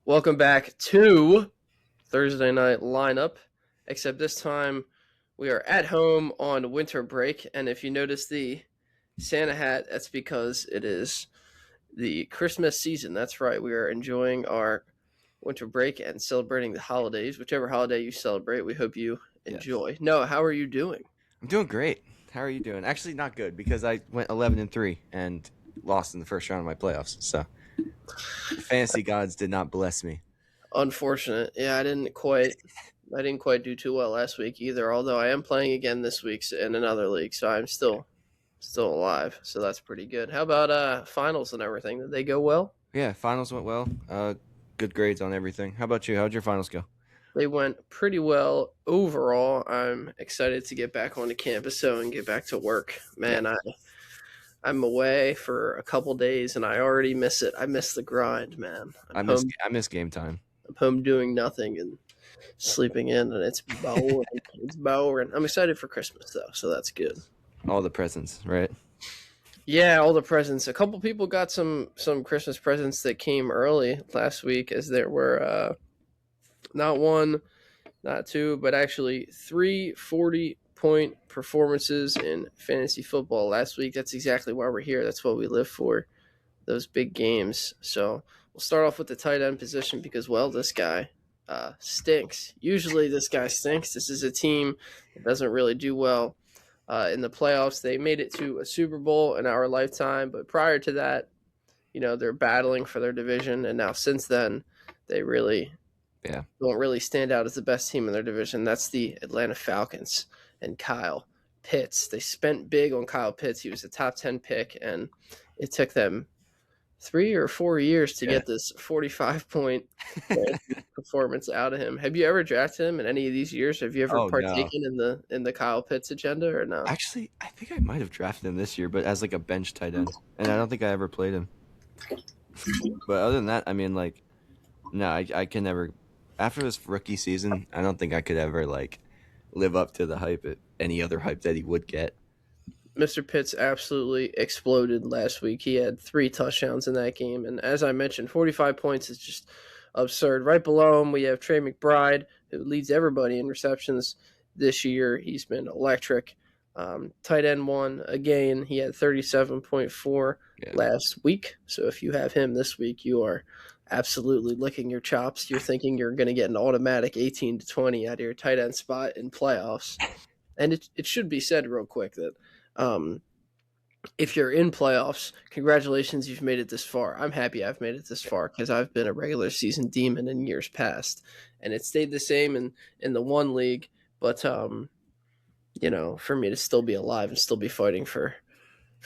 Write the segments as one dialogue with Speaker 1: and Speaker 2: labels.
Speaker 1: Welcome back to Thursday Night Lineup, except this time we are at home on winter break. And if you notice the Santa hat, that's because it is the Christmas season. That's right, we are enjoying our winter break and celebrating the holidays. Whichever holiday you celebrate, we hope you
Speaker 2: Yes.
Speaker 1: enjoy. Noah, how are you doing?
Speaker 2: I'm doing great. How are you doing? Actually, not good because I went 11-3 and lost in the first round of my playoffs. So the fantasy gods did not bless me.
Speaker 1: Unfortunate. Yeah, I didn't quite do too well last week either, although I am playing again this week in another league, so I'm still alive, so that's pretty good. How about finals and everything? Did they go well?
Speaker 2: Yeah, finals went well. Good grades on everything. How about you? How'd your finals go?
Speaker 1: They went pretty well overall. I'm excited to get back onto campus so and get back to work.
Speaker 2: Yeah,
Speaker 1: Man, I'm away for a couple days and I already miss it. I miss the grind, man. I'm
Speaker 2: I miss
Speaker 1: home
Speaker 2: I miss game time.
Speaker 1: I'm home doing nothing and sleeping in and it's boring. It's boring. I'm excited for Christmas though, so that's good.
Speaker 2: All the presents, right?
Speaker 1: Yeah, all the presents. A couple people got some Christmas presents that came early last week, as there were not one, not two, but actually three 40-point performances in fantasy football last week. That's exactly why we're here. That's what we live for, those big games. So we'll start off with the tight end position because, well, this guy stinks. Usually this guy stinks. This is a team that doesn't really do well in the playoffs. They made it to a Super Bowl in our lifetime, but prior to that, they're battling for their division, and now since then, they really
Speaker 2: Yeah.
Speaker 1: don't really stand out as the best team in their division. That's the Atlanta Falcons and Kyle Pitts. They spent big on Kyle Pitts. He was a top 10 pick, and it took them 3 or 4 years to
Speaker 2: Yeah.
Speaker 1: get this 45-point performance out of him. Have you ever drafted him in any of these years? Have you ever
Speaker 2: Oh no.
Speaker 1: partaken in the Kyle Pitts agenda or no?
Speaker 2: Actually, I think I might have drafted him this year, but as like a bench tight end, and I don't think I ever played him. But other than that, I mean, like, no, I can never. After this rookie season, I don't think I could ever like live up to the hype, any other hype that he would get.
Speaker 1: Mr. Pitts absolutely exploded last week. He had 3 touchdowns in that game, and as I mentioned, 45 points is just absurd. Right below him, we have Trey McBride, who leads everybody in receptions this year. He's been electric. Tight end one again. He had 37.4
Speaker 2: Yeah,
Speaker 1: last week. So if you have him this week, you are absolutely licking your chops. You're thinking you're going to get an automatic 18 to 20 out of your tight end spot in playoffs. And it should be said real quick that um, if you're in playoffs, congratulations, you've made it this far. I'm happy I've made it this far because I've been a regular season demon in years past, and it stayed the same in the one league. But for me to still be alive and still be fighting for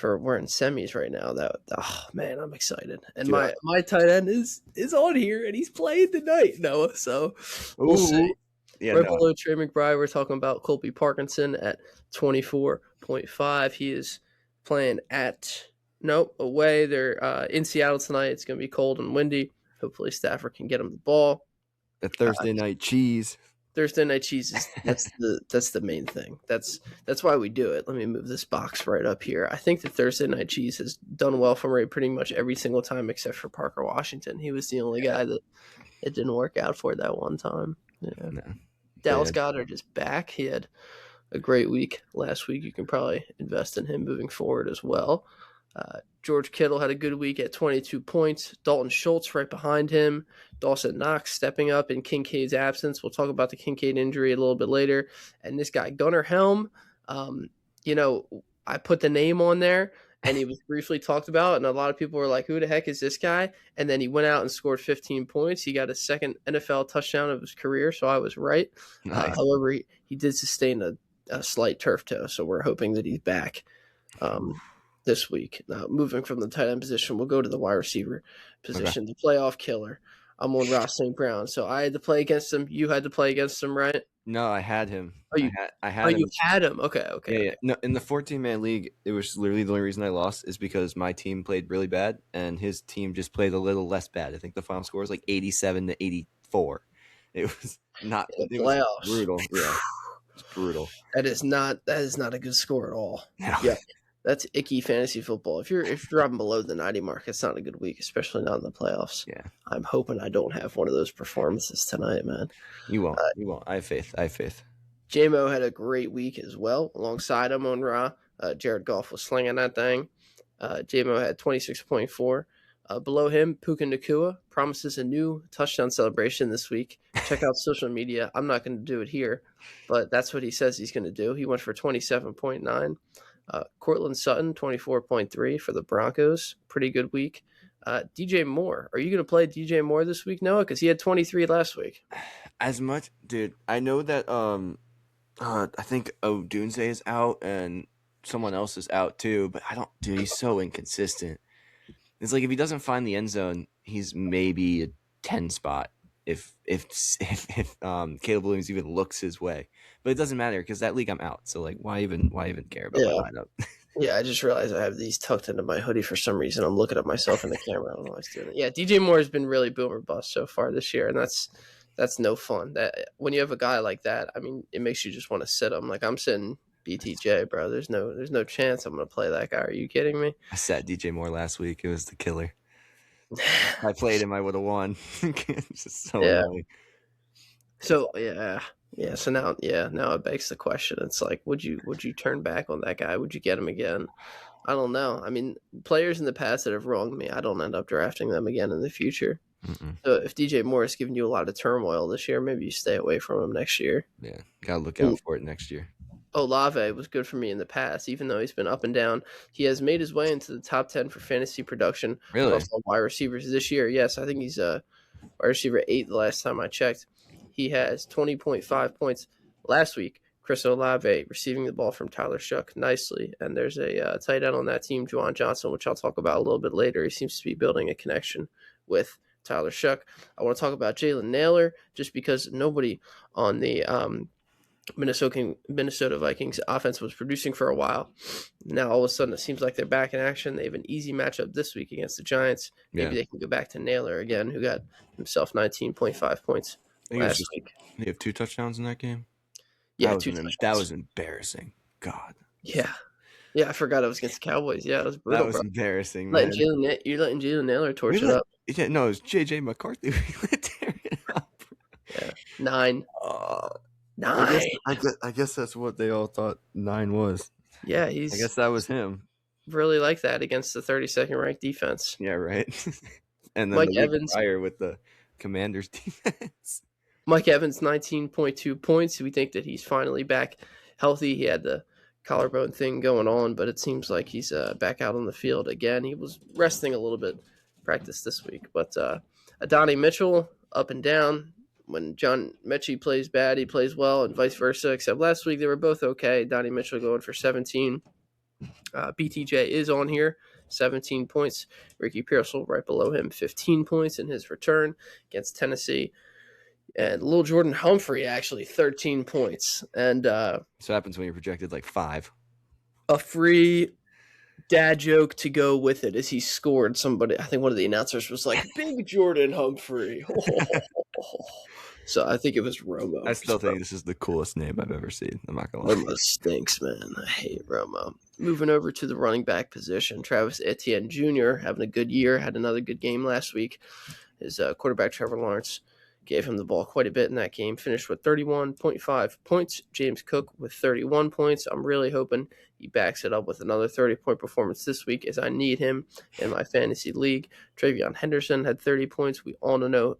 Speaker 1: we're in semis right now. That oh man, I'm excited. And
Speaker 2: dude.
Speaker 1: my tight end is on here and he's playing tonight, Noah. So we'll
Speaker 2: Ooh,
Speaker 1: see.
Speaker 2: yeah,
Speaker 1: Right
Speaker 2: no,
Speaker 1: below Trey McBride, we're talking about Colby Parkinson at 24.5. He is playing away. They're in Seattle tonight. It's going to be cold and windy. Hopefully Stafford can get him the ball.
Speaker 2: the Thursday night cheese.
Speaker 1: Thursday night cheese is that's the main thing. That's why we do it. Let me move this box right up here. I think the Thursday night cheese has done well for me pretty much every single time except for Parker Washington. He was the only guy that it didn't work out for that one time. Yeah.
Speaker 2: No,
Speaker 1: Dallas
Speaker 2: yeah,
Speaker 1: Goddard is back. He had a great week last week. You can probably invest in him moving forward as well. George Kittle had a good week at 22 points. Dalton Schultz right behind him. Dawson Knox stepping up in Kincaid's absence. We'll talk about the Kincaid injury a little bit later. And this guy, Gunnar Helm, I put the name on there and he was briefly talked about. And a lot of people were like, who the heck is this guy? And then he went out and scored 15 points. He got his second NFL touchdown of his career. So I was right.
Speaker 2: nice.
Speaker 1: However, he did sustain a slight turf toe. So we're hoping that he's back. This week. Now, moving from the tight end position, we'll go to the wide receiver position, the playoff killer. I'm on Ross St. Brown, so I had to play against him. You had to play against him, right?
Speaker 2: No, I had him.
Speaker 1: Oh, you,
Speaker 2: I had him.
Speaker 1: you had him. Okay.
Speaker 2: Yeah. No, in the 14-man league, it was literally the only reason I lost is because my team played really bad and his team just played a little less bad. I think the final score was like 87-84. It was not.
Speaker 1: The
Speaker 2: It was
Speaker 1: playoffs.
Speaker 2: brutal. Yeah, it was brutal.
Speaker 1: That is not a good score at all.
Speaker 2: No.
Speaker 1: Yeah. That's icky fantasy football. If you're dropping below the 90 mark, it's not a good week, especially not in the playoffs.
Speaker 2: Yeah,
Speaker 1: I'm hoping I don't have one of those performances tonight, man.
Speaker 2: you won't. You won't. I have faith. I have faith.
Speaker 1: JMO had a great week as well. Alongside him on Raw, Jared Goff was slinging that thing. JMO had 26.4. Below him, Puka Nakua promises a new touchdown celebration this week. Check out social media. I'm not going to do it here, but that's what he says he's going to do. He went for 27.9. Cortland Sutton, 24.3 for the Broncos. Pretty good week. DJ Moore. Are you going to play DJ Moore this week, Noah? Because he had 23 last week.
Speaker 2: As much, dude. I know that I think Odunze is out and someone else is out too, but I don't. Dude, he's so inconsistent. It's like if he doesn't find the end zone, he's maybe a 10 spot. If Caleb Williams even looks his way, but it doesn't matter because that league I'm out. So like, why even care about my lineup?
Speaker 1: Yeah, I just realized I have these tucked into my hoodie for some reason. I'm looking at myself in the camera. I don't know why I was doing it. Yeah, DJ Moore has been really boom or bust so far this year, and that's no fun. That when you have a guy like that, I mean, it makes you just want to sit him. Like I'm sitting BTJ, bro. There's no chance I'm gonna play that guy. Are you kidding me?
Speaker 2: I sat DJ Moore last week. It was the killer. I played him, I would have won. It's just so annoying.
Speaker 1: So yeah. So now it begs the question. It's like, would you turn back on that guy? Would you get him again? I don't know. I mean, players in the past that have wronged me, I don't end up drafting them again in the future.
Speaker 2: Mm-mm.
Speaker 1: So if DJ Moore is giving you a lot of turmoil this year, maybe you stay away from him next year.
Speaker 2: Yeah, gotta look out for it next year.
Speaker 1: Olave was good for me in the past, even though he's been up and down. He has made his way into the top 10 for fantasy production.
Speaker 2: Really?
Speaker 1: Also wide receivers this year. Yes, I think he's wide receiver 8 the last time I checked. He has 20.5 points last week. Chris Olave receiving the ball from Tyler Shuck nicely. And there's a tight end on that team, Juwan Johnson, which I'll talk about a little bit later. He seems to be building a connection with Tyler Shuck. I want to talk about Jalen Naylor just because nobody on the Minnesota Vikings offense was producing for a while. Now all of a sudden it seems like they're back in action. They have an easy matchup this week against the Giants. Maybe they can go back to Naylor again, who got himself 19.5 points last week.
Speaker 2: They have 2 touchdowns in that game.
Speaker 1: Yeah,
Speaker 2: that was embarrassing. God.
Speaker 1: Yeah, I forgot it was against the Cowboys. Yeah, it was brutal.
Speaker 2: That was embarrassing, man.
Speaker 1: You're letting Jalen Naylor torch it up.
Speaker 2: Yeah, no, it was JJ McCarthy. Tearing it up.
Speaker 1: Yeah, 9.
Speaker 2: 9. I guess that's what they all thought 9 was.
Speaker 1: Yeah,
Speaker 2: I guess that was him.
Speaker 1: Really like that against the 32nd ranked defense.
Speaker 2: Yeah, right. And then
Speaker 1: Mike Evans
Speaker 2: prior with the Commanders defense.
Speaker 1: Mike Evans, 19.2 points. We think that he's finally back healthy. He had the collarbone thing going on, but it seems like he's back out on the field again. He was resting a little bit practice this week. But Adonai Mitchell, up and down. When John Mechie plays bad, he plays well, and vice versa. Except last week, they were both okay. Donnie Mitchell going for 17. BTJ is on here, 17 points. Ricky Pearsall right below him, 15 points in his return against Tennessee. And Lil Jordan Humphrey, actually, 13 points. And
Speaker 2: so happens when you're projected like 5.
Speaker 1: A free dad joke to go with it is he scored somebody. I think one of the announcers was like, Big Jordan Humphrey. So I think it was Romo.
Speaker 2: I still think this is the coolest name I've ever seen. I'm not going to lie.
Speaker 1: Romo stinks, man. I hate Romo. Moving over to the running back position, Travis Etienne Jr. having a good year, had another good game last week. His quarterback, Trevor Lawrence, gave him the ball quite a bit in that game. Finished with 31.5 points. James Cook with 31 points. I'm really hoping he backs it up with another 30-point performance this week as I need him in my fantasy league. Travion Henderson had 30 points. We all know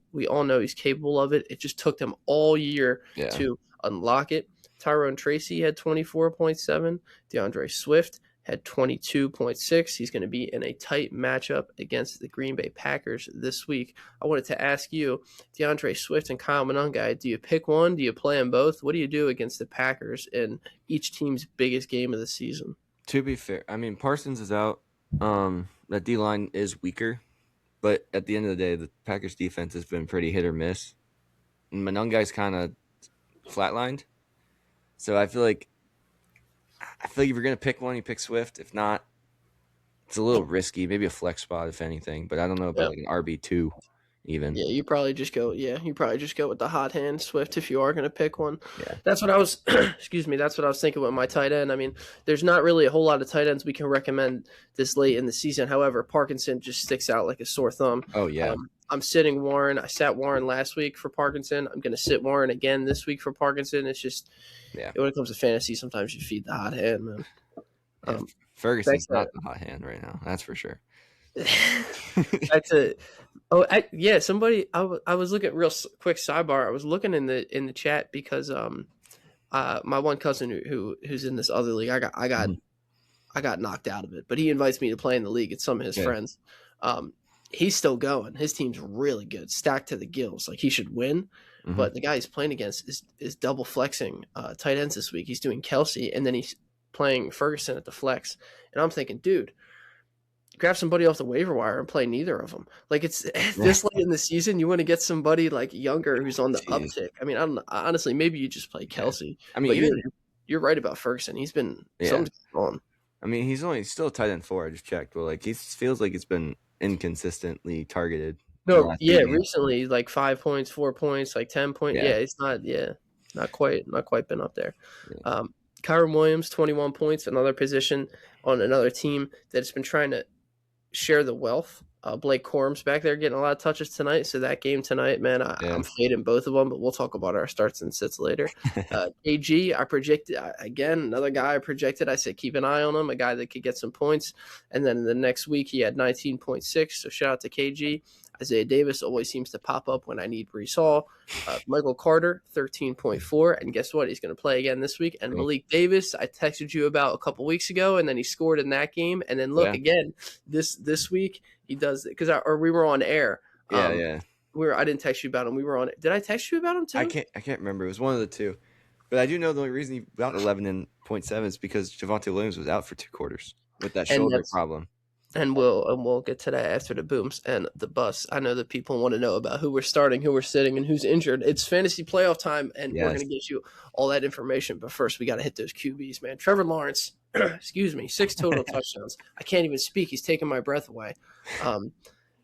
Speaker 1: he's capable of it. It just took them all year to unlock it. Tyrone Tracy had 24.7. DeAndre Swift had 22.6. He's going to be in a tight matchup against the Green Bay Packers this week. I wanted to ask you, DeAndre Swift and Kyle Monangai, do you pick one? Do you play them both? What do you do against the Packers in each team's biggest game of the season?
Speaker 2: To be fair, I mean, Parsons is out. That D-line is weaker. But at the end of the day, the Packers defense has been pretty hit or miss. And Monangai's kind of flatlined. So I feel like if you're going to pick one, you pick Swift. If not, it's a little risky. Maybe a flex spot, if anything. But I don't know about like an RB2 even.
Speaker 1: Yeah, you probably just go. Yeah, you probably just go with the hot hand Swift if you are going to pick one.
Speaker 2: Yeah.
Speaker 1: That's what I was. excuse me. That's what I was thinking with my tight end. I mean, there's not really a whole lot of tight ends we can recommend this late in the season. However, Parkinson just sticks out like a sore thumb.
Speaker 2: Oh yeah.
Speaker 1: I'm sitting Warren. I sat Warren last week for Parkinson. I'm going to sit Warren again this week for Parkinson. It's just, when it comes to fantasy, sometimes you feed the hot hand, man.
Speaker 2: Yeah, Ferguson's not the hot hand right now. That's for sure.
Speaker 1: That's it. Oh, somebody. I was looking real quick sidebar. I was looking in the chat because my one cousin who's in this other league. I got knocked out of it, but he invites me to play in the league. It's some of his friends. He's still going. His team's really good, stacked to the gills. Like he should win, but the guy he's playing against is double flexing tight ends this week. He's doing Kelsey, and then he's playing Ferguson at the flex. And I'm thinking, dude, grab somebody off the waiver wire and play neither of them. Like it's this late in the season, you want to get somebody like younger who's on the uptick. I mean, honestly, maybe you just play Kelsey. I mean, you're right about Ferguson. He's been on.
Speaker 2: I mean, he's still tight end 4. I just checked, but like he feels like it's been inconsistently targeted.
Speaker 1: No, recently like 5 points, 4 points, like 10 points. Yeah, it's not quite been up there. Yeah. Kyron Williams, 21 points, another position on another team that's been trying to share the wealth. Blake Corum's back there getting a lot of touches tonight. So that game tonight, man, I'm fading both of them, but we'll talk about our starts and sits later. KG, I projected, again, another guy I projected. I said keep an eye on him, a guy that could get some points. And then the next week he had 19.6. So shout out to KG. Isaiah Davis always seems to pop up when I need Breece Hall. Michael Carter, 13.4. And guess what? He's going to play again this week. And Malik Davis, I texted you about a couple weeks ago, and then he scored in that game. And then look, again, this week he does it because we were on air. I didn't text you about him. We were on it. Did I text you about him too?
Speaker 2: I can't remember. It was one of the two. But I do know the only reason he got 11.7 is because Javonte Williams was out for 2 quarters with that shoulder problem.
Speaker 1: And we'll get to that after the booms and the bus. I know that people want to know about who we're starting, who we're sitting, and who's injured. It's fantasy playoff time, and we're going to get you all that information. But first, we got to hit those QBs, man. Trevor Lawrence, 6 total touchdowns. I can't even speak. He's taking my breath away.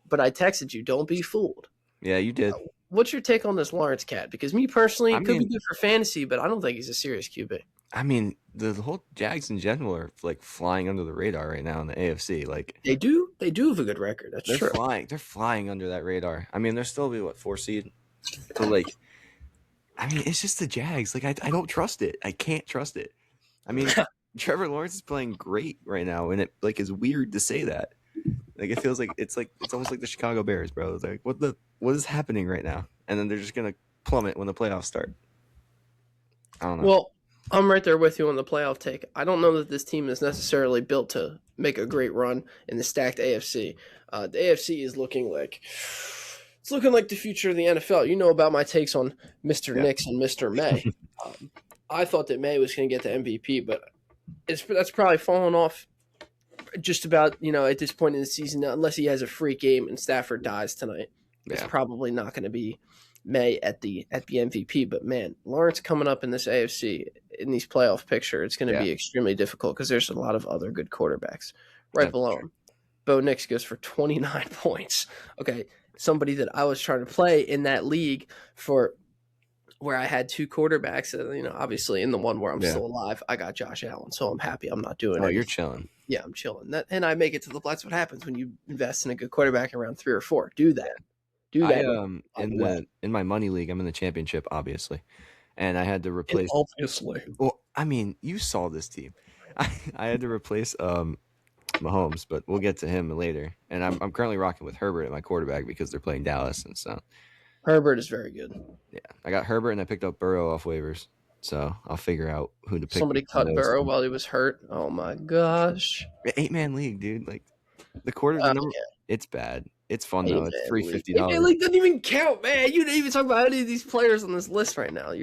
Speaker 1: But I texted you, don't be fooled.
Speaker 2: Yeah, you did.
Speaker 1: What's your take on this Lawrence cat? Because me personally, it could be good for fantasy, but I don't think he's a serious QB.
Speaker 2: I mean, the whole Jags in general are like flying under the radar right now in the AFC. Like
Speaker 1: they do have a good record. That's true.
Speaker 2: They're flying under that radar. I mean, they're still 4 seed. So like, I mean, it's just the Jags. Like I don't trust it. I can't trust it. I mean, Trevor Lawrence is playing great right now, and it like is weird to say that. Like it feels like it's almost like the Chicago Bears, bro. It's like what is happening right now? And then they're just gonna plummet when the playoffs start. I don't know.
Speaker 1: Well, I'm right there with you on the playoff take. I don't know that this team is necessarily built to make a great run in the stacked AFC. The AFC is looking like the future of the NFL. You know about my takes on Mr. Nix and Mr. May. I thought that May was going to get the MVP, but that's probably fallen off just about, at this point in the season, unless he has a free game and Stafford dies tonight. It's probably not going to be May at the MVP. But man, Lawrence coming up in this AFC in these playoff picture, it's going to be extremely difficult because there's a lot of other good quarterbacks right below him. Bo Nix goes for 29 points. Okay, somebody that I was trying to play in that league for where I had 2 quarterbacks. Obviously in the one where I'm still alive, I got Josh Allen, so I'm happy. I'm not doing it.
Speaker 2: Oh, you're chilling.
Speaker 1: Yeah, I'm chilling. And I make it to the. That's what happens when you invest in a good quarterback in round 3 or 4. Do that.
Speaker 2: In my money league, I'm in the championship, obviously, and I had to replace.
Speaker 1: Obviously.
Speaker 2: Well, I mean, you saw this team. I had to replace Mahomes, but we'll get to him later. And I'm currently rocking with Herbert at my quarterback because they're playing Dallas, and so
Speaker 1: Herbert is very good.
Speaker 2: Yeah, I got Herbert, and I picked up Burrow off waivers, so I'll figure out who to pick.
Speaker 1: Somebody cut Burrow while he was hurt. Oh my gosh!
Speaker 2: 8-man league, dude. Like the quarterback, it's bad. It's fun though. It's $350.
Speaker 1: It like doesn't even count, man. You didn't even talk about any of these players on this list right now.
Speaker 2: It's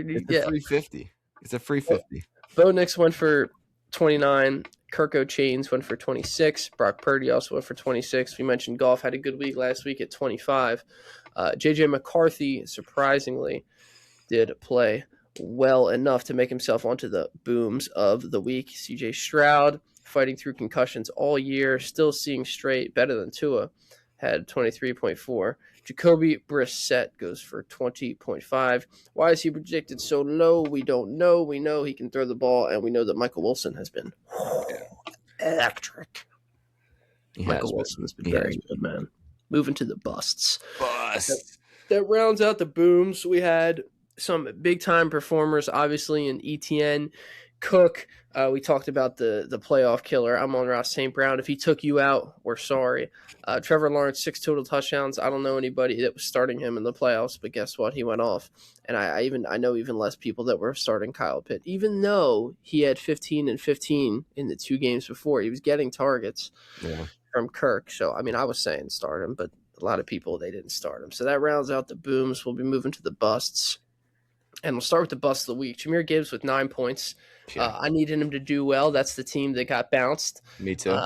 Speaker 2: $350. It's a free 50.
Speaker 1: Bo Nix went for 29. Kirk Chains went for 26. Brock Purdy also went for 26. We mentioned Goff had a good week last week at 25. JJ McCarthy surprisingly did play well enough to make himself onto the booms of the week. CJ Stroud fighting through concussions all year, still seeing straight, better than Tua. had 23.4. Jacoby Brissett goes for 20.5. Why is he projected so low? We don't know. We know he can throw the ball, and we know that Michael Wilson has been electric. Michael Wilson has been very good, man. Moving to the busts. That rounds out the booms. We had some big-time performers, obviously, in ETN. Cook, we talked about the playoff killer. I'm on Ross St. Brown. If he took you out, we're sorry. Trevor Lawrence, 6 total touchdowns. I don't know anybody that was starting him in the playoffs, but guess what? He went off. And I know even less people that were starting Kyle Pitt, even though he had 15 and 15 in the 2 games before. He was getting targets from Kirk. So, I mean, I was saying start him, but a lot of people, they didn't start him. So that rounds out the booms. We'll be moving to the busts. And we'll start with the bust of the week. Jahmyr Gibbs with 9 points. I needed him to do well. That's the team that got bounced.
Speaker 2: Me too.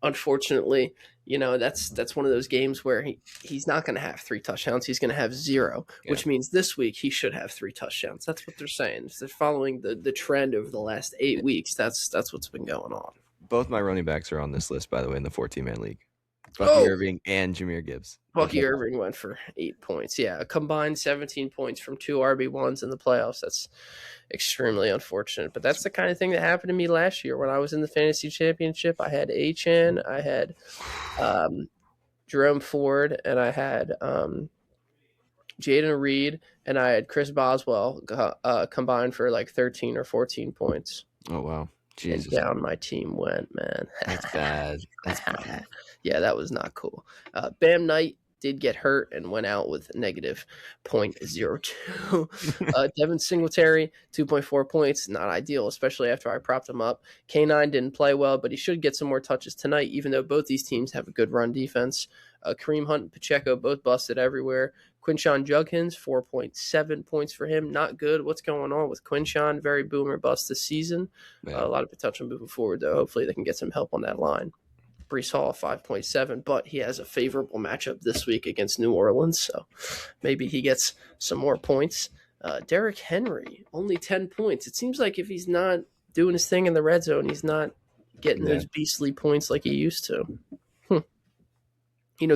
Speaker 1: Unfortunately, that's one of those games where he's not going to have 3 touchdowns. He's going to have 0, which means this week he should have 3 touchdowns. That's what they're saying. They're following the trend over the last 8 weeks. That's what's been going on.
Speaker 2: Both my running backs are on this list, by the way, in the 14-man league. Bucky Irving and Jahmyr Gibbs.
Speaker 1: Bucky Irving went for 8 points. Yeah, a combined 17 points from 2 RB1s in the playoffs. That's extremely unfortunate. But that's the kind of thing that happened to me last year when I was in the fantasy championship. I had Achane, I had Jerome Ford, and I had Jaden Reed, and I had Chris Boswell combined for like 13 or 14 points.
Speaker 2: Oh, wow. Jesus.
Speaker 1: And down my team went, man.
Speaker 2: That's bad. That's bad.
Speaker 1: Yeah, that was not cool. Bam Knight did get hurt and went out with negative 0.02. Devin Singletary, 2.4 points. Not ideal, especially after I propped him up. K9 didn't play well, but he should get some more touches tonight, even though both these teams have a good run defense. Kareem Hunt and Pacheco both busted everywhere. Quinshawn Judkins, 4.7 points for him. Not good. What's going on with Quinshawn? Very boom or bust this season. A lot of potential moving forward, though. Hopefully they can get some help on that line. Breece Hall, 5.7, but he has a favorable matchup this week against New Orleans, so maybe he gets some more points. Derrick Henry, only 10 points. It seems like if he's not doing his thing in the red zone, he's not getting those beastly points like he used to.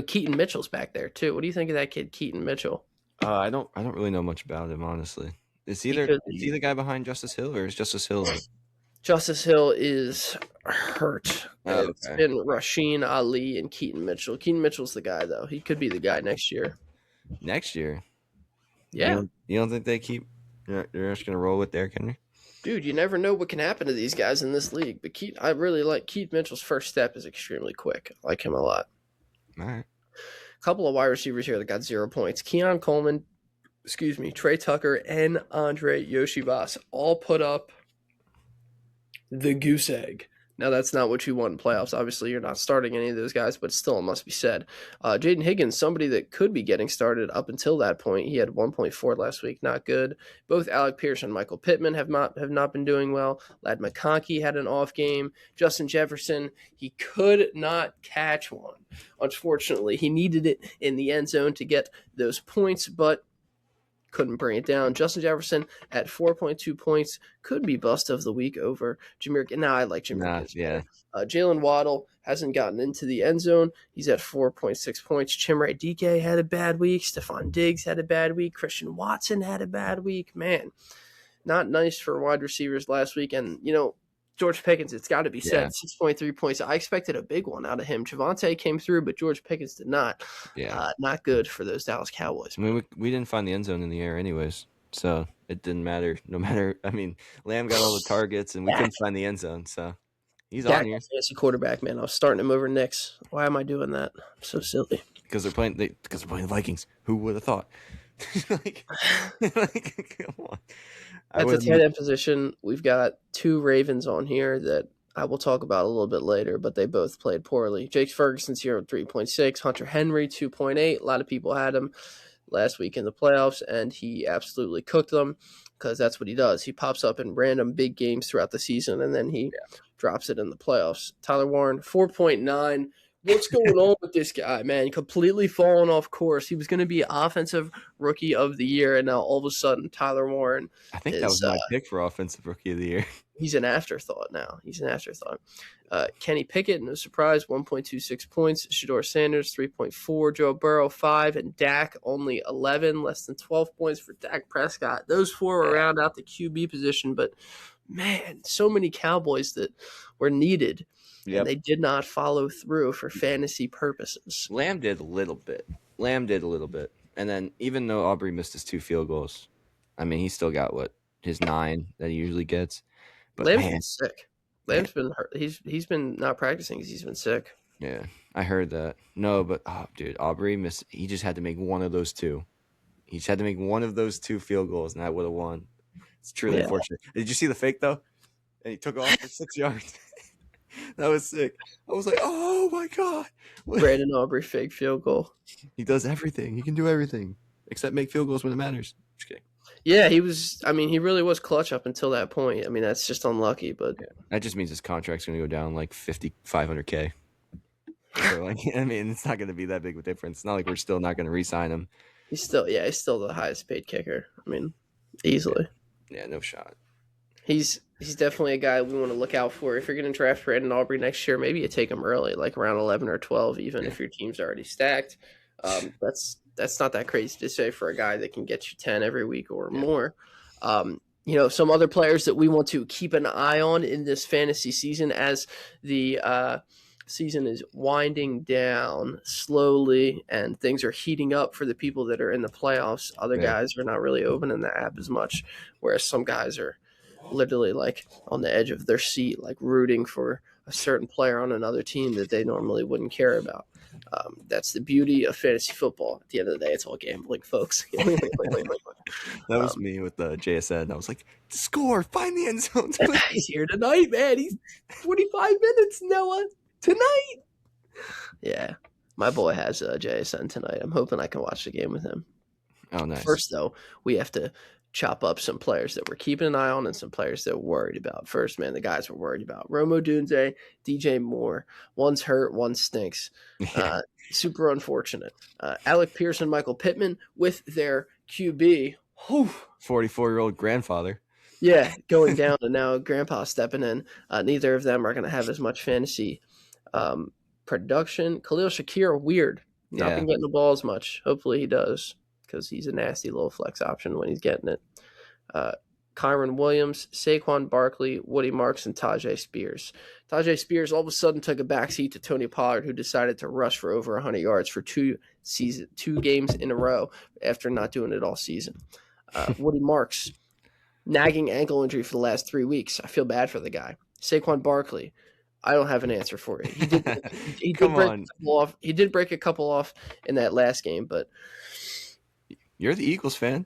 Speaker 1: Keaton Mitchell's back there too. What do you think of that kid, Keaton Mitchell?
Speaker 2: I don't really know much about him, honestly. Is he the guy behind Justice Hill, or is Justice Hill?
Speaker 1: Justice Hill is hurt.
Speaker 2: Okay.
Speaker 1: It's been Rasheen Ali and Keaton Mitchell. Keaton Mitchell's the guy, though. He could be the guy next year.
Speaker 2: Next year?
Speaker 1: Yeah.
Speaker 2: You don't think they keep? You're just gonna roll with Derrick Henry?
Speaker 1: Dude, you never know what can happen to these guys in this league. But I really like Keaton Mitchell's first step is extremely quick. I like him a lot.
Speaker 2: All right.
Speaker 1: A couple of wide receivers here that got 0 points. Keon Coleman, Trey Tucker, and Andre Yoshibas all put up the goose egg. Now, that's not what you want in playoffs. Obviously, you're not starting any of those guys, but still, it must be said. Jaden Higgins, somebody that could be getting started up until that point. He had 1.4 last week. Not good. Both Alec Pierce and Michael Pittman have not been doing well. Ladd McConkey had an off game. Justin Jefferson, he could not catch one. Unfortunately, he needed it in the end zone to get those points, but couldn't bring it down. Justin Jefferson at 4.2 points could be bust of the week over Jahmyr. Now I like Jahmyr.
Speaker 2: Yeah.
Speaker 1: Jalen Waddle hasn't gotten into the end zone. He's at 4.6 points. Chimere Dike had a bad week. Stephon Diggs had a bad week. Christian Watson had a bad week. Man, not nice for wide receivers last week. And, George Pickens, it's got to be said, 6.3 points. I expected a big one out of him. Javonte came through, but George Pickens did not.
Speaker 2: Yeah.
Speaker 1: Not good for those Dallas Cowboys.
Speaker 2: I mean, we didn't find the end zone in the air anyways, so it didn't matter. No matter, Lamb got all the targets, and we couldn't find the end zone, so he's on here.
Speaker 1: Fantasy quarterback, man. I was starting him over Knicks. Why am I doing that? I'm so silly.
Speaker 2: Because they're playing the Vikings. Who would have thought? Come on.
Speaker 1: At the tight end position, we've got 2 Ravens on here that I will talk about a little bit later, but they both played poorly. Jake Ferguson's here at 3.6. Hunter Henry, 2.8. A lot of people had him last week in the playoffs, and he absolutely cooked them because that's what he does. He pops up in random big games throughout the season, and then he drops it in the playoffs. Tyler Warren, 4.9. What's going on with this guy, man? Completely falling off course. He was going to be offensive rookie of the year, and now all of a sudden, Tyler Warren
Speaker 2: I think that was
Speaker 1: is
Speaker 2: my pick for offensive rookie of the year.
Speaker 1: he's an afterthought now. He's an afterthought. Kenny Pickett, no surprise, 1.26 points. Shedeur Sanders, 3.4. Joe Burrow, 5. And Dak, only 11, less than 12 points for Dak Prescott. Those four were round out the QB position, but man, so many Cowboys that were needed.
Speaker 2: Yep.
Speaker 1: And they did not follow through for fantasy purposes.
Speaker 2: Lamb did a little bit. And then even though Aubrey missed his 2 field goals, I mean, he still got his 9 that he usually gets. But
Speaker 1: Lamb's been sick. Lamb's been hurt. He's been not practicing because he's been sick.
Speaker 2: Yeah, I heard that. No, but dude, Aubrey missed. He just had to make one of those 2. He just had to make one of those 2 field goals, and that would have won. It's truly unfortunate. Did you see the fake though? And he took off for 6 yards. That was sick. I was like, oh my god!
Speaker 1: Brandon Aubrey fake field goal.
Speaker 2: He does everything. He can do everything except make field goals when it matters. Just kidding.
Speaker 1: Yeah, he was. I mean, he really was clutch up until that point. I mean, that's just unlucky, but
Speaker 2: that just means his contract's going to go down like $500K. So, like, I mean, it's not going to be that big of a difference. It's not like we're still not going to re-sign him.
Speaker 1: He's still the highest paid kicker. I mean, easily.
Speaker 2: Yeah, no shot.
Speaker 1: He's definitely a guy we want to look out for. If you're going to draft Brandon Aubrey next year, maybe you take him early, like around 11 or 12, even if your team's already stacked. That's not that crazy to say for a guy that can get you 10 every week or more. Some other players that we want to keep an eye on in this fantasy season as the season is winding down slowly and things are heating up for the people that are in the playoffs. Other guys are not really opening the app as much, whereas some guys are literally like on the edge of their seat, like rooting for a certain player on another team that they normally wouldn't care about. That's the beauty of fantasy football. At the end of the day, it's all gambling, folks.
Speaker 2: That was me with the JSN. I was like, score, find the end zone.
Speaker 1: He's here tonight, man. He's 45 minutes, Noah, tonight. Yeah, my boy has JSN tonight. I'm hoping I can watch the game with him.
Speaker 2: Oh, nice.
Speaker 1: First, though, we have to chop up some players that we're keeping an eye on and some players that we're worried about. First, man, the guys we're worried about. Rome Odunze, DJ Moore. One's hurt, one stinks. Super unfortunate. Alec Pearson, Michael Pittman with their QB.
Speaker 2: 44-year-old grandfather.
Speaker 1: Yeah, going down and now grandpa stepping in. Neither of them are going to have as much fantasy production. Khalil Shakir, weird. Not been getting the ball as much. Hopefully he does, because he's a nasty little flex option when he's getting it. Kyron Williams, Saquon Barkley, Woody Marks, and Tajay Spears. Tajay Spears all of a sudden took a backseat to Tony Pollard, who decided to rush for over 100 yards for 2 games in a row after not doing it all season. Woody Marks, nagging ankle injury for the last 3 weeks. I feel bad for the guy. Saquon Barkley, I don't have an answer for you. He did break a couple off in that last game, but
Speaker 2: you're the Eagles fan.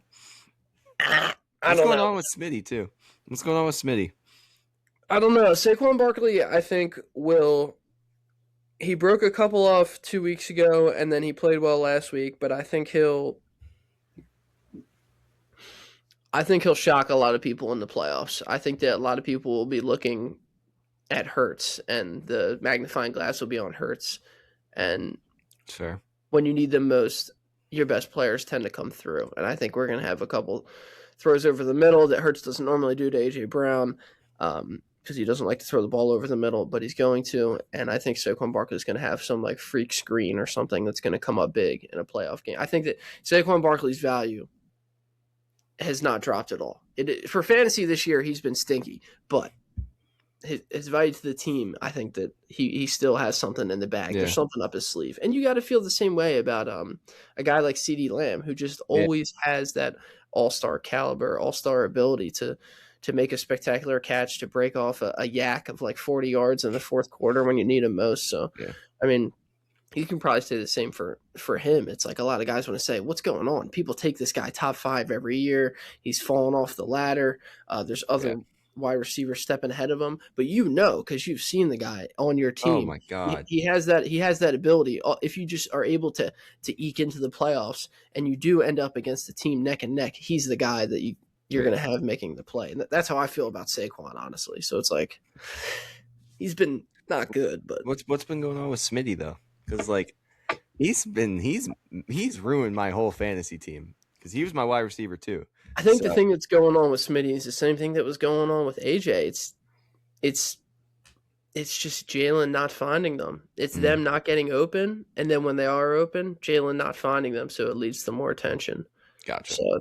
Speaker 1: What's going
Speaker 2: on with Smitty, too? What's going on with Smitty?
Speaker 1: I don't know. Saquon Barkley, I think, he broke a couple off 2 weeks ago, and then he played well last week, but I think he'll shock a lot of people in the playoffs. I think that a lot of people will be looking at Hurts, and the magnifying glass will be on Hurts. And
Speaker 2: sure,
Speaker 1: when you need them most, your best players tend to come through. And I think we're going to have a couple throws over the middle that Hurts doesn't normally do to A.J. Brown, because he doesn't like to throw the ball over the middle, but he's going to. And I think Saquon Barkley is going to have some like freak screen or something that's going to come up big in a playoff game. I think that Saquon Barkley's value has not dropped at all. For fantasy this year, he's been stinky, but his value to the team, I think that he still has something in the bag. Yeah. There's something up his sleeve. And you got to feel the same way about a guy like CeeDee Lamb, who just always has that all-star caliber, all-star ability to make a spectacular catch, to break off a yak of like 40 yards in the fourth quarter when you need him most. So, I mean, you can probably say the same for him. It's like a lot of guys want to say, what's going on? People take this guy top 5 every year. He's fallen off the ladder. There's other wide receivers stepping ahead of him, but because you've seen the guy on your team.
Speaker 2: Oh my God.
Speaker 1: He has that ability. If you just are able to eke into the playoffs and you do end up against the team neck and neck, he's the guy that you're going to have making the play. And that's how I feel about Saquon, honestly. So it's like, he's been not good, but
Speaker 2: what's been going on with Smitty though? because like he's ruined my whole fantasy team because he was my wide receiver too.
Speaker 1: I think the
Speaker 2: So
Speaker 1: thing that's going on with Smitty is the same thing that was going on with AJ. It's it's just Jalen not finding them. It's them not getting open, and then when they are open, Jalen not finding them, so it leads to more attention.
Speaker 2: gotcha.
Speaker 1: So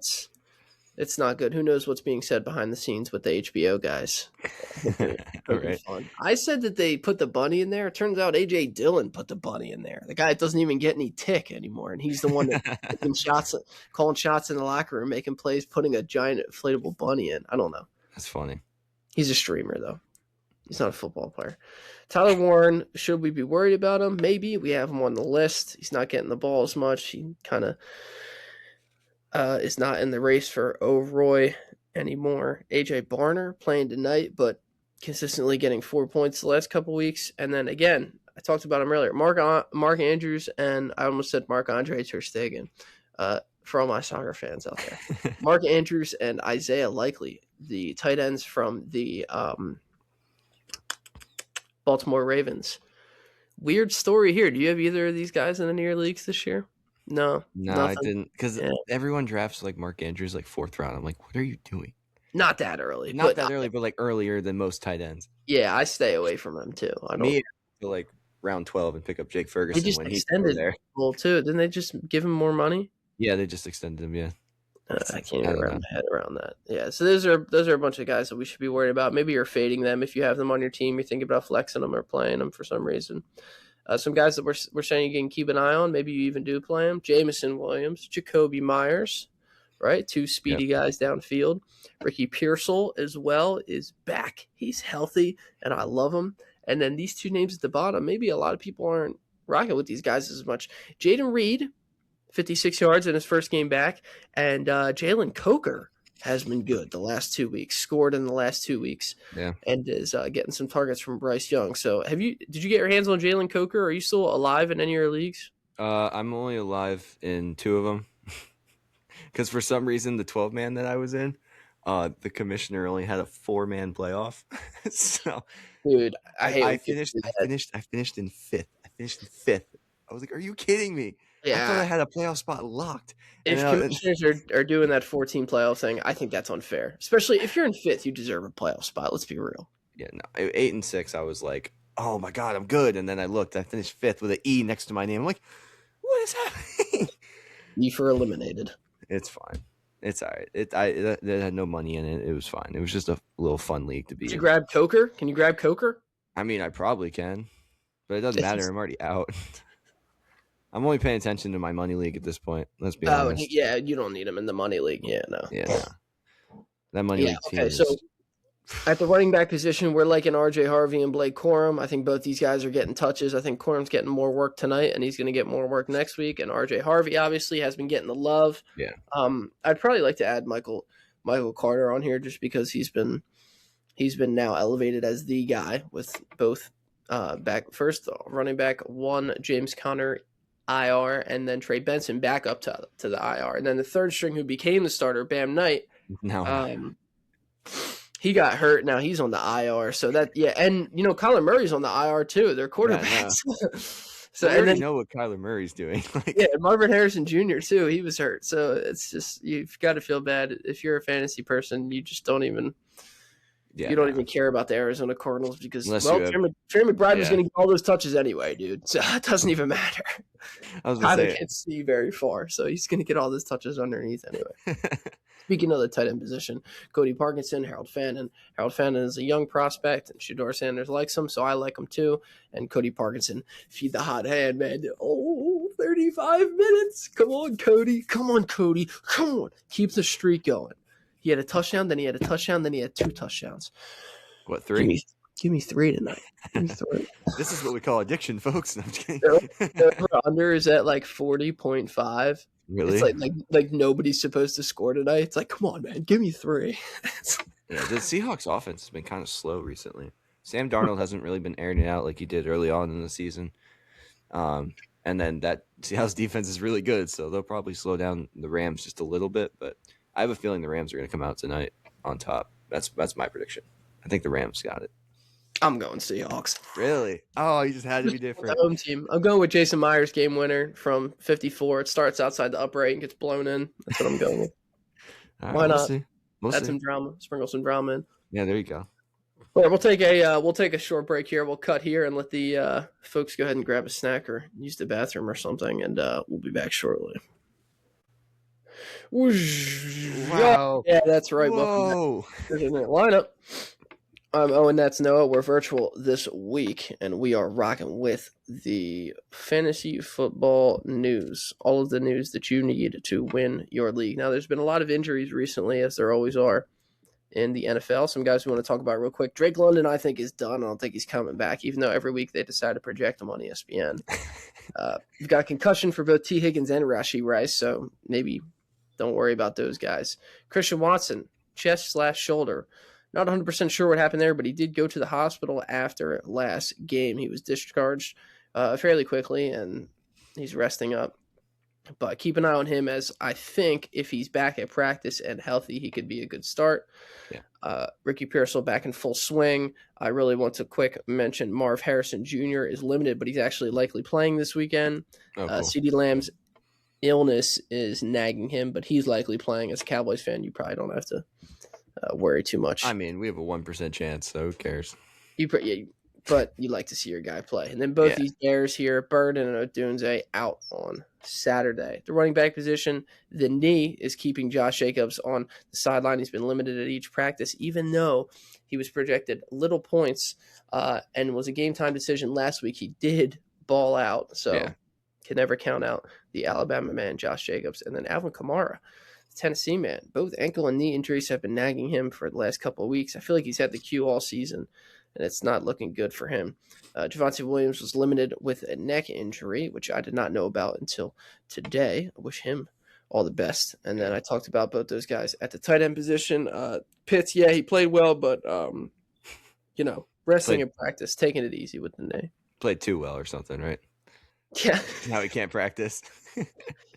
Speaker 1: it's not good. Who knows what's being said behind the scenes with the HBO guys?
Speaker 2: All right.
Speaker 1: Fun. I said that they put the bunny in there. It turns out AJ Dillon put the bunny in there. The guy doesn't even get any tick anymore, and he's the one that calling shots in the locker room, making plays, putting a giant inflatable bunny in. I don't know.
Speaker 2: That's funny.
Speaker 1: He's a streamer though. He's not a football player. Tyler Warren, should we be worried about him? Maybe. We have him on the list. He's not getting the ball as much. He kind of is not in the race for O'Roy anymore. AJ Barner playing tonight, but consistently getting 4 points the last couple weeks. And then again, I talked about him earlier. Mark Andrews and I almost said Marc-Andre ter Stegen. For all my soccer fans out there, Mark Andrews and Isaiah Likely, the tight ends from the Baltimore Ravens. Weird story here. Do you have either of these guys in any of your leagues this year? No,
Speaker 2: I didn't, because everyone drafts like Mark Andrews like 4th round. I'm like, what are you doing?
Speaker 1: Not that early.
Speaker 2: Not that early, but like earlier than most tight ends.
Speaker 1: Yeah, I stay away from him too. I don't.
Speaker 2: Me, like round 12 and pick up Jake Ferguson when he's there.
Speaker 1: Well, too. Didn't they just give him more money?
Speaker 2: Yeah, they just extended him. Yeah.
Speaker 1: I can't even wrap my head around that. Yeah, so those are a bunch of guys that we should be worried about. Maybe you're fading them if you have them on your team. You're thinking about flexing them or playing them for some reason. Some guys that we're saying you can keep an eye on. Maybe you even do play them. Jamison Williams, Jacoby Myers, right? 2 speedy guys downfield. Ricky Pearsall as well is back. He's healthy, and I love him. And then these 2 names at the bottom, maybe a lot of people aren't rocking with these guys as much. Jaden Reed, 56 yards in his first game back, and Jalen Coker has been good the last 2 weeks, scored in the last 2 weeks, and is getting some targets from Bryce Young. So did you get your hands on Jalen Coker? Are you still alive in any of your leagues?
Speaker 2: I'm only alive in 2 of them because for some reason the 12-man that I was in, the commissioner only had a 4-man playoff. So
Speaker 1: dude,
Speaker 2: I finished in 5th. I was like, are you kidding me? Yeah. I thought I had a playoff spot locked.
Speaker 1: If commissioners are doing that 14 playoff thing, I think that's unfair. Especially if you're in 5th, you deserve a playoff spot. Let's be real.
Speaker 2: Yeah, no. 8 and 6, I was like, oh my God, I'm good. And then I looked, I finished 5th with an E next to my name. I'm like, what is happening?
Speaker 1: E for eliminated.
Speaker 2: It's fine. It's all right. It had no money in it. It was fine. It was just a little fun league to be in.
Speaker 1: Did you grab Coker? Can you grab Coker?
Speaker 2: I mean, I probably can, but it doesn't matter. I'm already out. I'm only paying attention to my money league at this point. Let's be honest.
Speaker 1: Yeah, you don't need him in the money league. Yeah, no.
Speaker 2: Yeah, no. That money league team is...
Speaker 1: So at the running back position, we're liking RJ Harvey and Blake Corum. I think both these guys are getting touches. I think Corum's getting more work tonight, and he's going to get more work next week. And RJ Harvey obviously has been getting the love.
Speaker 2: Yeah.
Speaker 1: I'd probably like to add Michael Carter on here just because he's been now elevated as the guy with both running back 1 James Conner IR, and then Trey Benson back up to the IR, and then the third string who became the starter, Bam Knight. He got hurt. Now he's on the IR. So and Kyler Murray's on the IR too. They're quarterbacks. Yeah,
Speaker 2: so I already know what Kyler Murray's doing.
Speaker 1: Marvin Harrison Jr. too. He was hurt. So it's just you've got to feel bad if you're a fantasy person. You just don't even. Yeah, you don't even care about the Arizona Cardinals because Trey McBride was going to get all those touches anyway, dude. So it doesn't even matter. Kyler can't see very far, so he's going to get all those touches underneath anyway. Speaking of the tight end position, Cody Parkinson, Harold Fannin. Harold Fannin is a young prospect, and Shedeur Sanders likes him, so I like him too. And Cody Parkinson, feed the hot hand, man. 35 minutes. Come on, Cody. Come on. Keep the streak going. He had a touchdown, then he had a touchdown, then he had 2 touchdowns.
Speaker 2: What, 3?
Speaker 1: Give me 3 tonight.
Speaker 2: This is what we call addiction, folks. No, I'm just kidding.
Speaker 1: The under is at like 40.5.
Speaker 2: Really?
Speaker 1: It's like nobody's supposed to score tonight. It's like, come on, man, give me 3.
Speaker 2: Yeah, the Seahawks offense has been kind of slow recently. Sam Darnold hasn't really been airing it out like he did early on in the season. And then that Seahawks defense is really good, so they'll probably slow down the Rams just a little bit, but I have a feeling the Rams are going to come out tonight on top. That's my prediction. I think the Rams got it.
Speaker 1: I'm going Seahawks.
Speaker 2: Really? Oh, you just had to be
Speaker 1: The
Speaker 2: different.
Speaker 1: home team. I'm going with Jason Myers, game winner from 54. It starts outside the upright and gets blown in. That's what I'm going with.
Speaker 2: All right,
Speaker 1: Why
Speaker 2: we'll
Speaker 1: not?
Speaker 2: see. We'll
Speaker 1: Add
Speaker 2: see.
Speaker 1: some drama. Sprinkle some drama in.
Speaker 2: Yeah, there you go.
Speaker 1: All right, we'll take a short break here. We'll cut here and let the folks go ahead and grab a snack or use the bathroom or something, and we'll be back shortly.
Speaker 2: Wow.
Speaker 1: Yeah, that's right.
Speaker 2: Whoa.
Speaker 1: Lineup. I'm Owen. That's Noah. We're virtual this week, and we are rocking with the fantasy football news. All of the news that you need to win your league. Now, there's been a lot of injuries recently, as there always are in the NFL. Some guys we want to talk about real quick. Drake London, I think, is done. I don't think he's coming back, even though every week they decide to project him on ESPN. We've got concussion for both T. Higgins and Rashee Rice, so maybe don't worry about those guys. Christian Watson, chest/shoulder. Not 100% sure what happened there, but he did go to the hospital after last game. He was discharged fairly quickly, and he's resting up. But keep an eye on him, as I think if he's back at practice and healthy, he could be a good start.
Speaker 2: Yeah.
Speaker 1: Ricky Pearsall back in full swing. I really want to quick mention Marv Harrison Jr. is limited, but he's actually likely playing this weekend.
Speaker 2: Oh, cool.
Speaker 1: CeeDee Lamb's illness is nagging him, but he's likely playing. As a Cowboys fan, you probably don't have to worry too much.
Speaker 2: I mean, we have a 1% chance, so who cares?
Speaker 1: But you like to see your guy play. And then both these Bears here, Bird and Odunze, out on Saturday. The running back position, the knee is keeping Josh Jacobs on the sideline. He's been limited at each practice, even though he was projected little points and was a game-time decision last week. He did ball out, so can never count out the Alabama man, Josh Jacobs. And then Alvin Kamara, the Tennessee man. Both ankle and knee injuries have been nagging him for the last couple of weeks. I feel like he's had the cue all season, and it's not looking good for him. Javonte Williams was limited with a neck injury, which I did not know about until today. I wish him all the best. And then I talked about both those guys at the tight end position. Pitts, he played well, but, resting in practice, taking it easy with the knee.
Speaker 2: Played too well or something, right?
Speaker 1: Yeah.
Speaker 2: Now he can't practice.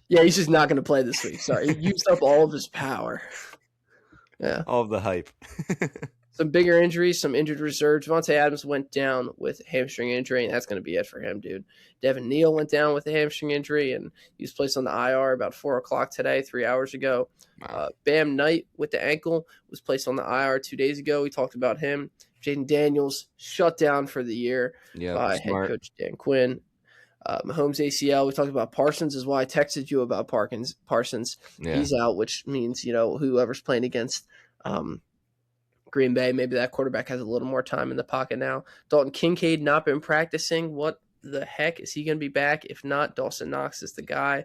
Speaker 1: Yeah, he's just not going to play this week. Sorry. He used up all of his power. Yeah.
Speaker 2: All of the hype.
Speaker 1: Some bigger injuries, some injured reserve. Devontae Adams went down with a hamstring injury, and that's going to be it for him, dude. Devin Neal went down with a hamstring injury, and he was placed on the IR about 4 o'clock today, 3 hours ago.
Speaker 2: Wow.
Speaker 1: Bam Knight with the ankle was placed on the IR 2 days ago. We talked about him. Jaden Daniels shut down for the year by head coach Dan Quinn. Mahomes ACL. We talked about Parsons, is why I texted you about Parsons.
Speaker 2: Yeah.
Speaker 1: He's out, which means, whoever's playing against Green Bay, maybe that quarterback has a little more time in the pocket now. Dalton Kincaid not been practicing. What the heck? Is he going to be back? If not, Dawson Knox is the guy.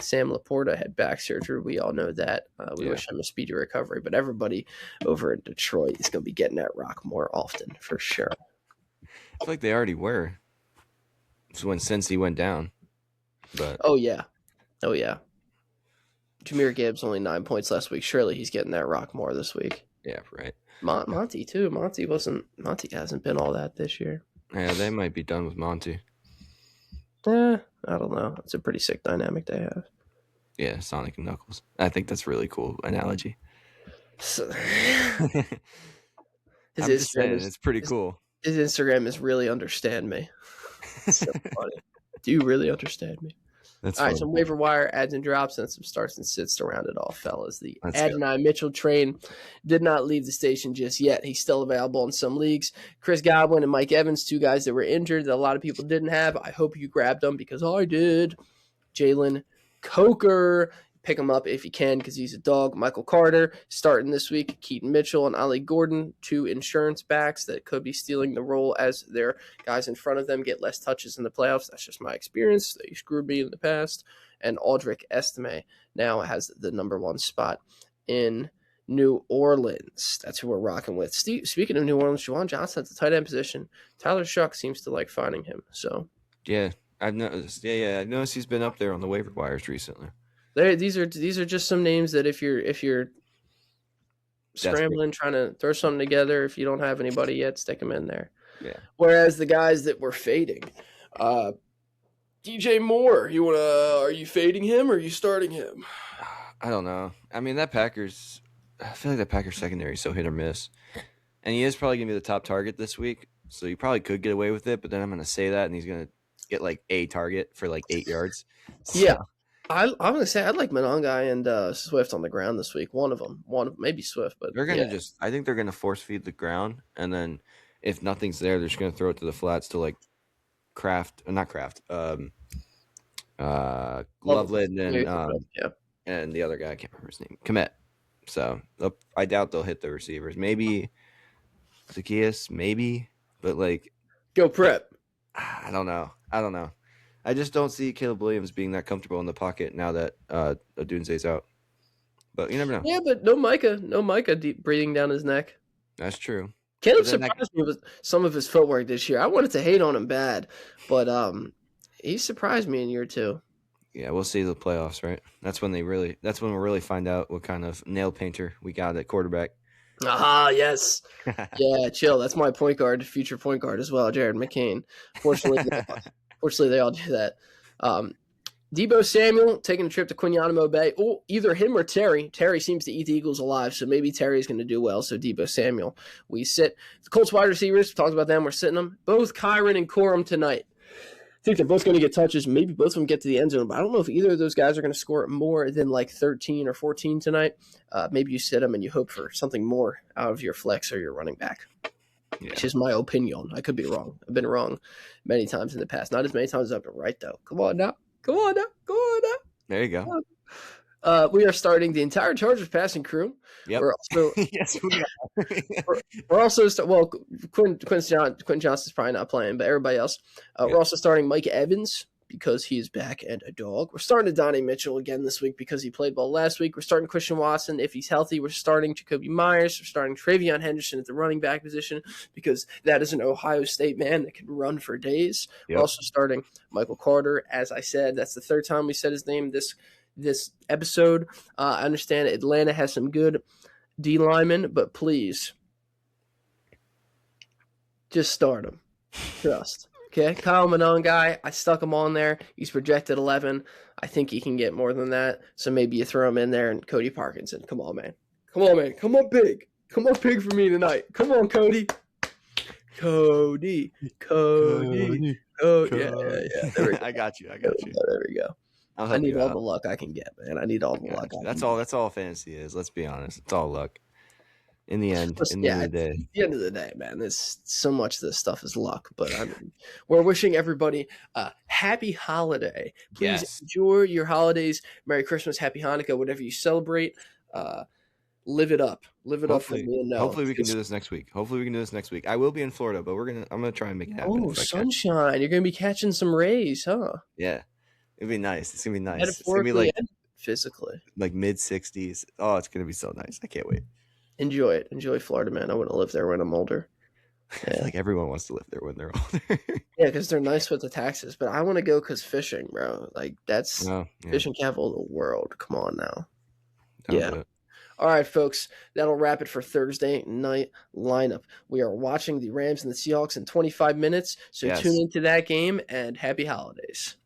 Speaker 1: Sam Laporta had back surgery. We all know that. We wish him a speedy recovery. But everybody over in Detroit is going to be getting that rock more often, for sure.
Speaker 2: I feel like they already were. It's when Cincy went down. But
Speaker 1: Oh, yeah. Jahmyr Gibbs only 9 points last week. Surely he's getting that rock more this week.
Speaker 2: yeah, right.
Speaker 1: Monty, too. Monty hasn't been all that this year.
Speaker 2: Yeah, they might be done with Monty.
Speaker 1: I don't know. It's a pretty sick dynamic they have.
Speaker 2: Yeah, Sonic and Knuckles. I think that's a really cool analogy.
Speaker 1: So,
Speaker 2: It's pretty cool.
Speaker 1: His Instagram is really understand me. It's so funny. Do you really understand me?
Speaker 2: That's
Speaker 1: all right,
Speaker 2: fun.
Speaker 1: some waiver wire adds and drops and some starts and sits to round it off, fellas. The
Speaker 2: Let's
Speaker 1: Adonai Mitchell train did not leave the station just yet. He's still available in some leagues. Chris Godwin and Mike Evans, 2 guys that were injured that a lot of people didn't have. I hope you grabbed them because I did. Jalen Coker, pick him up if you can because he's a dog. Michael Carter starting this week. Keaton Mitchell and Ollie Gordon, 2 insurance backs that could be stealing the role as their guys in front of them get less touches in the playoffs. That's just my experience. They screwed me in the past. And Aldrick Estime now has the number 1 spot in New Orleans. That's who we're rocking with. Speaking of New Orleans, Juwan Johnson at the tight end position. Tyler Shuck seems to like finding him. So
Speaker 2: yeah, I've noticed. I've noticed he's been up there on the waiver wires recently.
Speaker 1: These are just some names that if you're scrambling, trying to throw something together, if you don't have anybody yet, stick them in there.
Speaker 2: Yeah.
Speaker 1: Whereas the guys that we're fading, DJ Moore, are you fading him or are you starting him?
Speaker 2: I don't know. I mean, I feel like that Packers secondary is so hit or miss. And he is probably going to be the top target this week. so you probably could get away with it. But then I'm gonna say that, and he's gonna get like a target for like 8 yards. So,
Speaker 1: Yeah, I'm gonna say I'd like Monongai and Swift on the ground this week. One of them, maybe Swift, but
Speaker 2: they're gonna
Speaker 1: yeah,
Speaker 2: I think they're gonna force feed the ground, and then if nothing's there, they're just gonna throw it to the flats to like not Kraft, Loveland and the other guy, I can't remember his name, Komet. So I doubt they'll hit the receivers. Maybe Zacchaeus, maybe, but like
Speaker 1: go prep.
Speaker 2: I don't know. I just don't see Caleb Williams being that comfortable in the pocket now that Odunze's out. But you never know.
Speaker 1: Yeah, but no Micah deep breathing down his neck.
Speaker 2: That's true.
Speaker 1: Caleb surprised me with some of his footwork this year. I wanted to hate on him bad, but he surprised me in year 2.
Speaker 2: Yeah, we'll see the playoffs, right? That's when we'll really find out what kind of nail painter we got at quarterback.
Speaker 1: Yes. Yeah, chill. That's my point guard, future point guard as well, Jared McCain. Fortunately, they all do that. Deebo Samuel taking a trip to Guantanamo Bay. Oh, either him or Terry. Terry seems to eat the Eagles alive, so maybe Terry's going to do well. So Deebo Samuel. We sit. The Colts wide receivers, talked about them. We're sitting them. Both Kyron and Corum tonight. I think they're both going to get touches. Maybe both of them get to the end zone, but I don't know if either of those guys are going to score more than like 13 or 14 tonight. Maybe you sit them and you hope for something more out of your flex or your running back. Yeah. Which is my opinion. I could be wrong. I've been wrong many times in the past. Not as many times as I've been right, though. Come on now.
Speaker 2: There you go.
Speaker 1: We are starting the entire Chargers passing crew.
Speaker 2: Yep.
Speaker 1: We're also
Speaker 2: yes, we are.
Speaker 1: we're also Quentin Johnston's probably not playing, but everybody else. We're also starting Mike Evans because he is back and a dog. We're starting Donnie Mitchell again this week because he played well last week. We're starting Christian Watson if he's healthy. We're starting Jacoby Myers. We're starting Travion Henderson at the running back position because that is an Ohio State man that can run for days. Yep. We're also starting Michael Carter. As I said, that's the third time we said his name this episode. I understand Atlanta has some good D linemen, but please just start him. Trust. Okay, Kyle Monongai, I stuck him on there. He's projected 11. I think he can get more than that. So maybe you throw him in there and Cody Parkinson. Come on, man. Come up big. Come up big for me tonight. Come on, Cody. Cody. Oh, yeah.
Speaker 2: There we go. I got you.
Speaker 1: There we go. I need all the luck I can get, man. I need all the luck.
Speaker 2: That's all fantasy is. Let's be honest. It's all luck. In the end,
Speaker 1: at the end of the day, man, there's so much of this stuff is luck. But I mean, we're wishing everybody a happy holiday. Please enjoy your holidays. Merry Christmas, Happy Hanukkah, whatever you celebrate. Live it up. Live it up for me and Noah.
Speaker 2: Hopefully we can do this next week. I will be in Florida, but I'm gonna try and make it happen.
Speaker 1: Oh, sunshine! You're gonna be catching some rays, huh?
Speaker 2: Yeah, it'd be nice. It's gonna be nice.
Speaker 1: It's gonna be like physically,
Speaker 2: like mid-60s. Oh, it's gonna be so nice. I can't wait.
Speaker 1: Enjoy it. Enjoy Florida, man. I want to live there when I'm older.
Speaker 2: Yeah. Like everyone wants to live there when they're older.
Speaker 1: Yeah, because they're nice with the taxes. But I want to go because fishing, bro. Like that's fishing capital of the world. Come on now. Yeah. All right, folks. That'll wrap it for Thursday night lineup. We are watching the Rams and the Seahawks in 25 minutes. So tune into that game and happy holidays.